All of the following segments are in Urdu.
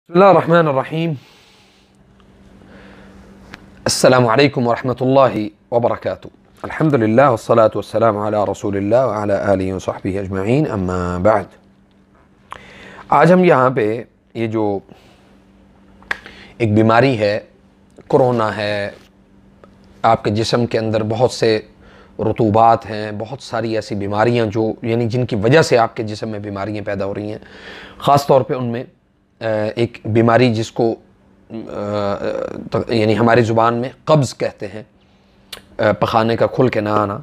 بسم اللہ الرحمن الرحیم۔ السلام علیکم ورحمۃ اللہ وبرکاتہ۔ الحمدللہ والصلاة والسلام علی رسول اللہ وعلی آلہ وصحبہ اجمعین، اما بعد۔ آج ہم یہاں پہ یہ جو ایک بیماری ہے، کرونا ہے، آپ کے جسم کے اندر بہت سے رطوبات ہیں، بہت ساری ایسی بیماریاں جو جن کی وجہ سے آپ کے جسم میں بیماریاں پیدا ہو رہی ہیں، خاص طور پہ ان میں ایک بیماری جس کو ہماری زبان میں قبض کہتے ہیں، پخانے کا کھل کے نہ آنا۔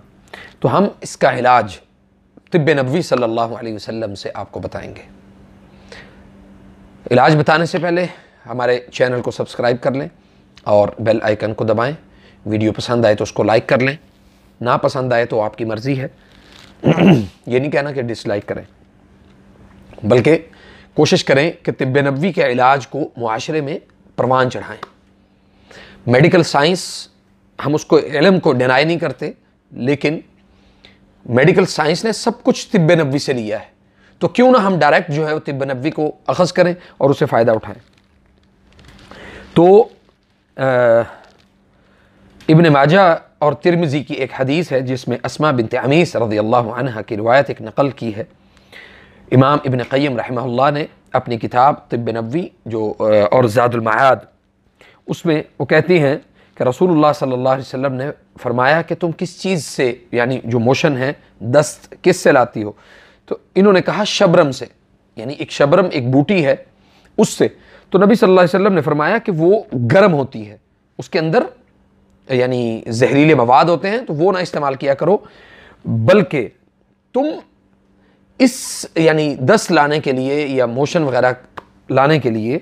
تو ہم اس کا علاج طب نبوی صلی اللہ علیہ وسلم سے آپ کو بتائیں گے۔ علاج بتانے سے پہلے ہمارے چینل کو سبسکرائب کر لیں اور بیل آئیکن کو دبائیں۔ ویڈیو پسند آئے تو اس کو لائک کر لیں، نہ پسند آئے تو آپ کی مرضی ہے۔ یہ نہیں کہنا کہ ڈس لائک کریں، بلکہ کوشش کریں کہ طب نبوی کے علاج کو معاشرے میں پروان چڑھائیں۔ میڈیکل سائنس، ہم اس کو علم کو ڈینائی نہیں کرتے، لیکن میڈیکل سائنس نے سب کچھ طب نبوی سے لیا ہے، تو کیوں نہ ہم ڈائریکٹ جو ہے وہ طب نبوی کو اخذ کریں اور اسے فائدہ اٹھائیں۔ تو ابن ماجہ اور ترمذی کی ایک حدیث ہے جس میں اسماء بنت عمیس رضی اللہ عنہ کی روایت ایک نقل کی ہے۔ امام ابن قیم رحمہ اللہ نے اپنی کتاب طب نبوی اور زاد المعاد، اس میں وہ کہتی ہیں کہ رسول اللہ صلی اللہ علیہ وسلم نے فرمایا کہ تم کس چیز سے، جو موشن ہے، دست کس سے لاتی ہو؟ تو انہوں نے کہا شبرم سے، ایک شبرم ایک بوٹی ہے اس سے۔ تو نبی صلی اللہ علیہ وسلم نے فرمایا کہ وہ گرم ہوتی ہے، اس کے اندر زہریلے مواد ہوتے ہیں، تو وہ نہ استعمال کیا کرو، بلکہ تم اس دست لانے کے لیے یا موشن وغیرہ لانے کے لیے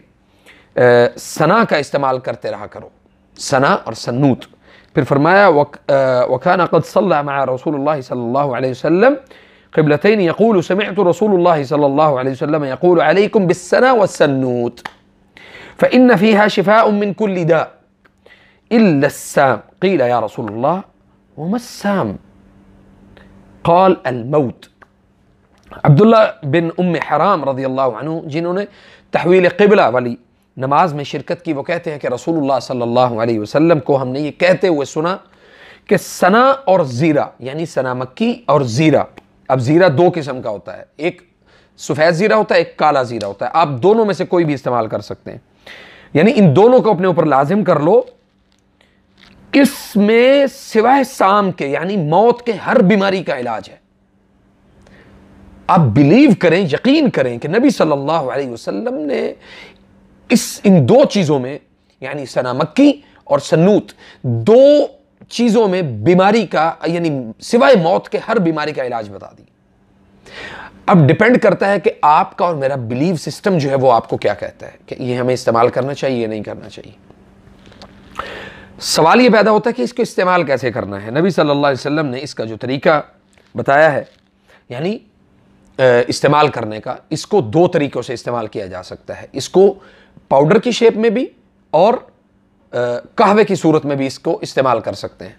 سنا کا استعمال کرتے رہا کرو، سنا اور سنوت۔ پھر فرمایا وَكَانَ قَدْ صَلَّى مَعَ رسول اللہ صلی اللہ علیہ وسلم قبلتین يقول سمعت رسول اللہ صلی اللہ علیہ وسلم يقول علیکم بالسنا والسنوت فإن فيها شفاء من كل داء إلا السام قیل یا رسول اللہ وما السام قال الموت۔ عبداللہ بن ام حرام رضی اللہ عنہ، جنہوں نے تحویل قبلہ والی نماز میں شرکت کی، وہ کہتے ہیں کہ رسول اللہ صلی اللہ علیہ وسلم کو ہم نے یہ کہتے ہوئے سنا کہ سنا اور زیرہ، سنا مکی اور زیرہ۔ اب زیرہ دو قسم کا ہوتا ہے، ایک سفید زیرہ ہوتا ہے، ایک کالا زیرہ ہوتا ہے، آپ دونوں میں سے کوئی بھی استعمال کر سکتے ہیں۔ ان دونوں کو اپنے اوپر لازم کر لو۔ اس میں سوائے سام کے موت کے ہر بیماری کا علاج ہے۔ آپ بلیو کریں، یقین کریں کہ نبی صلی اللہ علیہ وسلم نے ان دو چیزوں میں، سنا مکی اور سنوت، دو چیزوں میں بیماری کا سوائے موت کے ہر بیماری کا علاج بتا دی۔ اب ڈیپینڈ کرتا ہے کہ آپ کا اور میرا بلیو سسٹم جو ہے وہ آپ کو کیا کہتا ہے کہ یہ ہمیں استعمال کرنا چاہیے یا نہیں کرنا چاہیے۔ سوال یہ پیدا ہوتا ہے کہ اس کو استعمال کیسے کرنا ہے۔ نبی صلی اللہ علیہ وسلم نے اس کا جو طریقہ بتایا ہے، استعمال کرنے کا، اس کو دو طریقوں سے استعمال کیا جا سکتا ہے۔ اس کو پاؤڈر کی شیپ میں بھی اور قہوے کی صورت میں بھی اس کو استعمال کر سکتے ہیں۔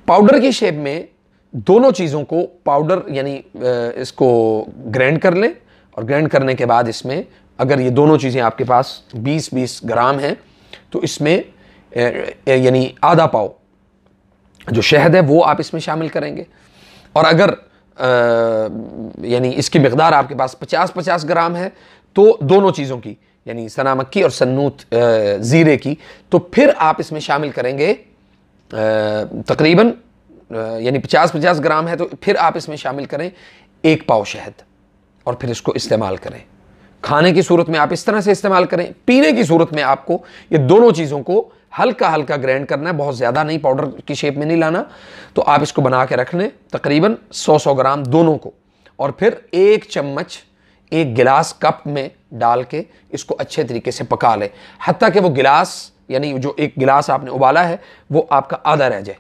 پاؤڈر کی شیپ میں دونوں چیزوں کو پاؤڈر اس کو گرینڈ کر لیں، اور گرینڈ کرنے کے بعد اس میں اگر یہ دونوں چیزیں آپ کے پاس 20 گرام ہیں تو اس میں آدھا پاؤ جو شہد ہے وہ آپ اس میں شامل کریں گے، اور اگر اس کی مقدار آپ کے پاس 50 گرام ہے تو دونوں چیزوں کی، سنا مکی اور سنوت زیرے کی، تو پھر آپ اس میں شامل کریں گے تقریباً 50 گرام ہے تو پھر آپ اس میں شامل کریں 1 پاؤ شہد، اور پھر اس کو استعمال کریں۔ کھانے کی صورت میں آپ اس طرح سے استعمال کریں، پینے کی صورت میں آپ کو یہ دونوں چیزوں کو ہلکا گرینڈ کرنا ہے، بہت زیادہ نہیں، پاؤڈر کی شیپ میں نہیں لانا۔ تو آپ اس کو بنا کے رکھ لیں تقریباً 100 گرام دونوں کو، اور پھر 1 چمچ 1 گلاس کپ میں ڈال کے اس کو اچھے طریقے سے پکا لیں، حتیٰ کہ وہ گلاس جو 1 گلاس آپ نے ابالا ہے وہ آپ کا آدھا رہ جائے،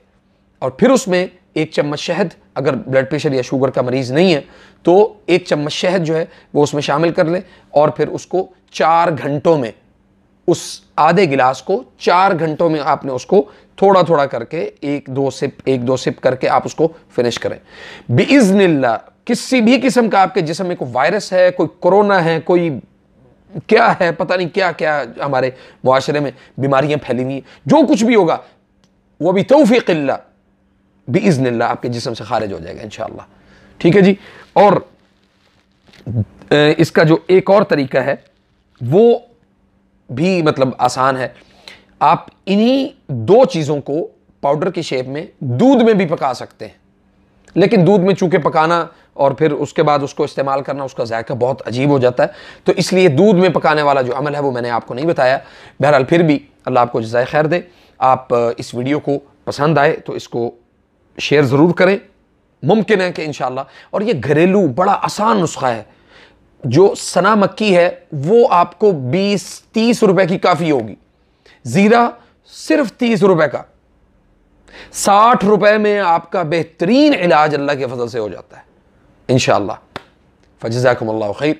اور پھر اس میں 1 چمچ شہد، اگر بلڈ پریشر یا شوگر کا مریض نہیں ہے تو 1 چمچ شہد جو ہے وہ اس میں شامل کر لیں، اور پھر اس کو 4 گھنٹوں میں، اس آدھے گلاس کو 4 گھنٹوں میں آپ نے اس کو تھوڑا کر کے 1-2 سپ کر کے آپ اس کو فنش کریں بِإِذْنِ اللہ۔ کسی بھی قسم کا آپ کے جسم میں کوئی وائرس ہے، کوئی کرونا ہے، کوئی کیا ہے پتہ نہیں کیا کیا ہمارے معاشرے میں بیماریاں پھیلی ہوئی ہیں، جو کچھ بھی ہوگا وہ بھی توفیق اللہ باذن اللہ آپ کے جسم سے خارج ہو جائے گا انشاءاللہ، ٹھیک ہے جی۔ اور اس کا جو ایک اور طریقہ ہے وہ بھی مطلب آسان ہے، آپ انہی دو چیزوں کو پاؤڈر کی شیپ میں دودھ میں بھی پکا سکتے ہیں، لیکن دودھ میں چونکہ پکانا اور پھر اس کے بعد اس کو استعمال کرنا اس کا ذائقہ بہت عجیب ہو جاتا ہے، تو اس لیے دودھ میں پکانے والا جو عمل ہے وہ میں نے آپ کو نہیں بتایا۔ بہرحال پھر بھی اللہ آپ کو جزائے خیر دے، آپ اس ویڈیو کو پسند آئے تو اس کو شیئر ضرور کریں، ممکن ہے کہ انشاءاللہ، اور یہ گھریلو بڑا آسان نسخہ ہے، جو سنا مکی ہے وہ آپ کو 20-30 روپے کی کافی ہوگی، زیرہ صرف 30 روپے کا، 60 روپے میں آپ کا بہترین علاج اللہ کے فضل سے ہو جاتا ہے انشاءاللہ۔ فجزاکم اللہ خیر۔